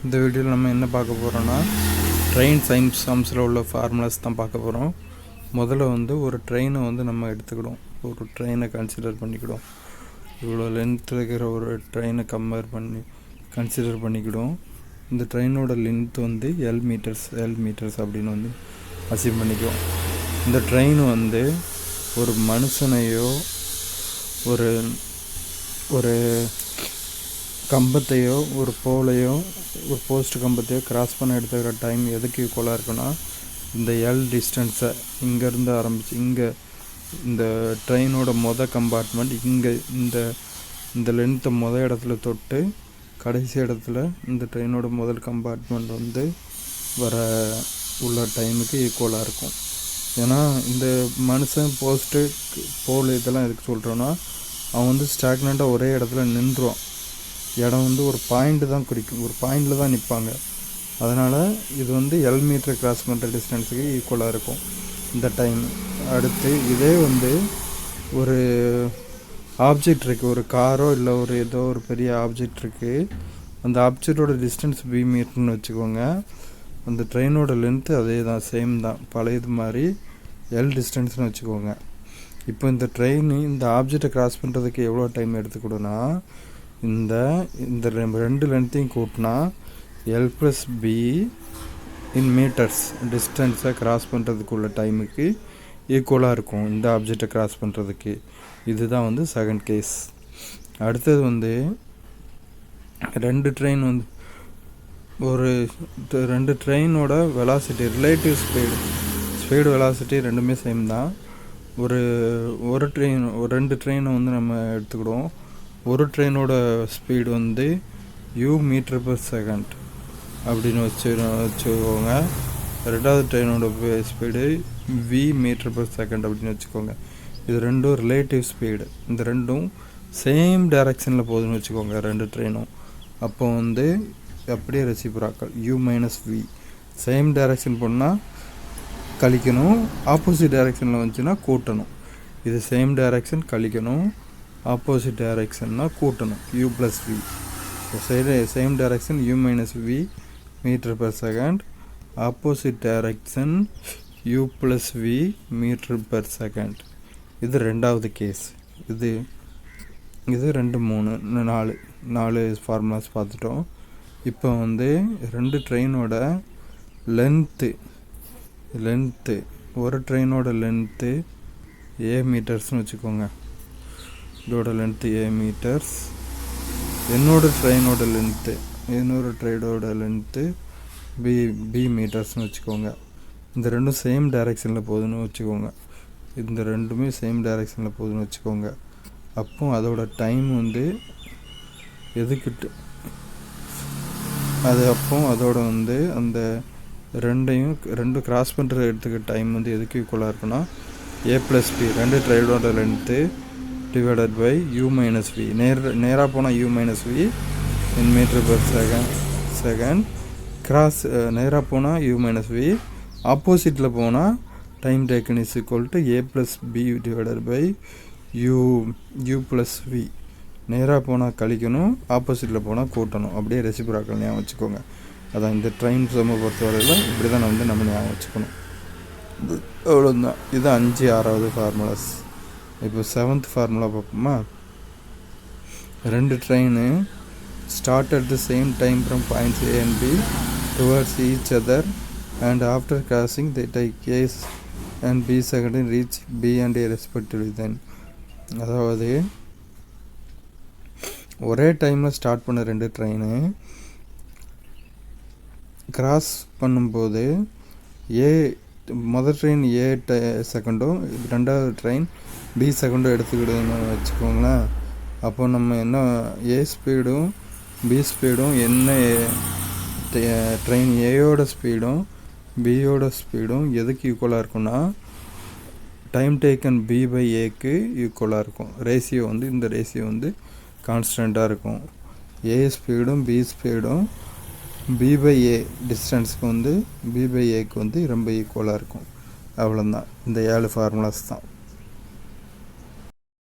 இந்த வீடியோவில் நம்ம என்ன பார்க்க போகிறோன்னா ட்ரெயின் சம்ஸில் உள்ள ஃபார்முலாஸ் தான் பார்க்க போகிறோம். முதல்ல ஒரு ட்ரெயினை நம்ம எடுத்துக்கிடும். ஒரு ட்ரெயினை கன்சிடர் பண்ணிக்கிடும். இவ்வளோ லென்த்தில் இருக்கிற ஒரு ட்ரெயினை கன்சிடர் பண்ணிக்கிடும். இந்த ட்ரெயினோட லென்த் எல் மீட்டர்ஸ் அப்படின்னு அசீவ் பண்ணிக்குவோம். இந்த ட்ரெயின் ஒரு மனுஷனையோ ஒரு ஒரு கம்பத்தையோ ஒரு போலையோ ஒரு போஸ்ட் கம்பத்தையோ கிராஸ் பண்ண எடுத்துக்கிற டைம் எதுக்கு ஈக்குவலாக இருக்குன்னா, இந்த எல் டிஸ்டன்ஸை இங்கேருந்து ஆரம்பித்து இங்கே இந்த ட்ரெயினோட கம்பார்ட்மெண்ட் இங்கே இந்த லென்த்தை இடத்துல தொட்டு கடைசி இடத்துல இந்த ட்ரெயினோட முதல் கம்பார்ட்மெண்ட் வர உள்ள டைமுக்கு ஈக்குவலாக இருக்கும். ஏன்னா இந்த மனுஷன் போஸ்ட்டு போல் இதெல்லாம் எதுக்கு சொல்கிறோன்னா, அவன் ஸ்டாக்னண்ட்டாக ஒரே இடத்துல நின்றுவான். இடம் ஒரு பாயிண்ட்டு தான் குறிக்கும், ஒரு பாயிண்டில் தான் நிற்பாங்க. அதனால் இது எல் மீட்டர் கிராஸ் பண்ணுற டிஸ்டன்ஸுக்கு ஈக்குவலாக இருக்கும் இந்த டைம். அடுத்து இதே ஒரு ஆப்ஜெக்ட் இருக்குது, ஒரு காரோ இல்லை ஏதோ ஒரு பெரிய ஆப்ஜெக்ட் இருக்குது. அந்த ஆப்ஜெக்டோட டிஸ்டன்ஸ் பி மீட்டர்னு வச்சுக்கோங்க. அந்த ட்ரெயினோட லென்த்து அதே தான், சேம் தான், பழையது மாதிரி எல் டிஸ்டன்ஸ்னு வச்சுக்கோங்க. இப்போ இந்த ட்ரெயின் இந்த ஆப்ஜெக்டை கிராஸ் பண்ணுறதுக்கு எவ்வளோ டைம் எடுத்துக்கிடுன்னா, இந்த ரெண்டு லென்த்தையும் கூட்டினா L plus B in meters டிஸ்டன்ஸை கிராஸ் பண்ணுறதுக்குள்ள டைமுக்கு ஈக்குவலாக இருக்கும் இந்த ஆப்ஜெக்டை கிராஸ் பண்ணுறதுக்கு. இதுதான் செகண்ட் கேஸ். அடுத்தது ரெண்டு ட்ரெயின் ரெண்டு ட்ரெயினோட வெலாசிட்டி, ரிலேட்டிவ் ஸ்பீடு வெலாசிட்டி ரெண்டுமே சேம் தான். ரெண்டு ட்ரெயினை நம்ம எடுத்துக்கிடுவோம். ஒரு ட்ரெயினோட speed u meter per second அப்படின்னு வச்சுக்கோங்க. ரெண்டாவது ட்ரெயினோட speed v metre per second அப்படின்னு வச்சுக்கோங்க. இது ரெண்டும் ரிலேட்டிவ் ஸ்பீடு. இந்த ரெண்டும் சேம் டைரக்ஷனில் போகுதுன்னு வச்சுக்கோங்க ரெண்டு ட்ரெயினும். அப்போ அப்படியே reciprocal u minus v. Same direction போனால் கழிக்கணும், ஆப்போசிட் டைரக்ஷனில் வந்துச்சுன்னா கூட்டணும். இது சேம் டைரக்ஷன் கழிக்கணும், ஆப்போசிட் டைரக்ஷன்னா கூட்டணும், u plus v. Same direction u minus v metre per second, opposite direction u plus v metre per second. இது ரெண்டாவது கேஸ். இது 2 3 4 ஃபார்முலாஸ் பார்த்துட்டோம். இப்போ ரெண்டு ட்ரெயினோட லென்த்து ஒரு ட்ரெயினோட லென்த்து ஏ மீட்டர்ஸ்னு வச்சுக்கோங்க. இதோட லென்த்து ஏ மீட்டர்ஸ். இன்னொரு ட்ரெயினோட லென்த்து பி மீட்டர்ஸ்னு வச்சுக்கோங்க. இந்த ரெண்டும் சேம் டைரக்ஷனில் போகுதுன்னு வச்சுக்கோங்க. இந்த ரெண்டுமே சேம் டைரக்ஷனில் போகுதுன்னு வச்சுக்கோங்க. அப்போ அதோட டைம் எதுக்கிட்டு அது அப்போ அதோட அந்த ரெண்டு கிராஸ் பண்ணுற இடத்துக்கு டைம் எதுக்கு ஈக்குவலாக இருக்குன்னா, ஏ ப்ளஸ் பி ரெண்டு ட்ரெயினோட length divided by u minus v. நேராக போனால் u minus v in meter per second. Cross நேராக போனால் u மைனஸ் v, ஆப்போசிட்டில் போனால் time taken is equal to a plus B divided by u plus v. நேராக போனால் கழிக்கணும், ஆப்போசிட்டில் போனால் கூட்டணும். அப்படியே ரெசிப்ராக்கல் ஞாபகம் வச்சுக்கோங்க. அதான் இந்த ட்ரெயின் சம்மை பொறுத்தவரையில் இப்படி தான் நம்ம ஞாபகம் வச்சுக்கணும். அவ்வளோதான். இது 5 6வது ஃபார்முலாஸ். இப்போ 7th ஃபார்முலா பார்ப்போமா. ரெண்டு train start at the same time from points A and B towards each other and after crossing they take A and B second and reach B and A respectively. then அதாவது ஒரே டைமில் start பண்ண ரெண்டு train cross பண்ணும்போது முதல் train ஏ செகண்டும் ரெண்டாவது train B செகண்டும் எடுத்துக்கிடுன்னு வச்சுக்கோங்களேன். அப்போ நம்ம என்ன ஏ ஸ்பீடும் பி ஸ்பீடும் என்ன ட்ரெயின் ஏயோட ஸ்பீடும் பியோட ஸ்பீடும் எதுக்கு ஈக்குவலாக இருக்குன்னா, டைம் டேக்கன் பி பை ஏக்கு ஈக்குவலாக இருக்கும். ரேஷியோ இந்த ரேஷியோ கான்ஸ்டண்ட்டாக இருக்கும். ஏ ஸ்பீடும் பி ஸ்பீடும் பி பை ஏ டிஸ்டன்ஸுக்கு பி பை ஏக்கு ரொம்ப ஈக்குவலாக இருக்கும். அவ்வளோதான். இந்த 7 ஃபார்முலாஸ் தான்.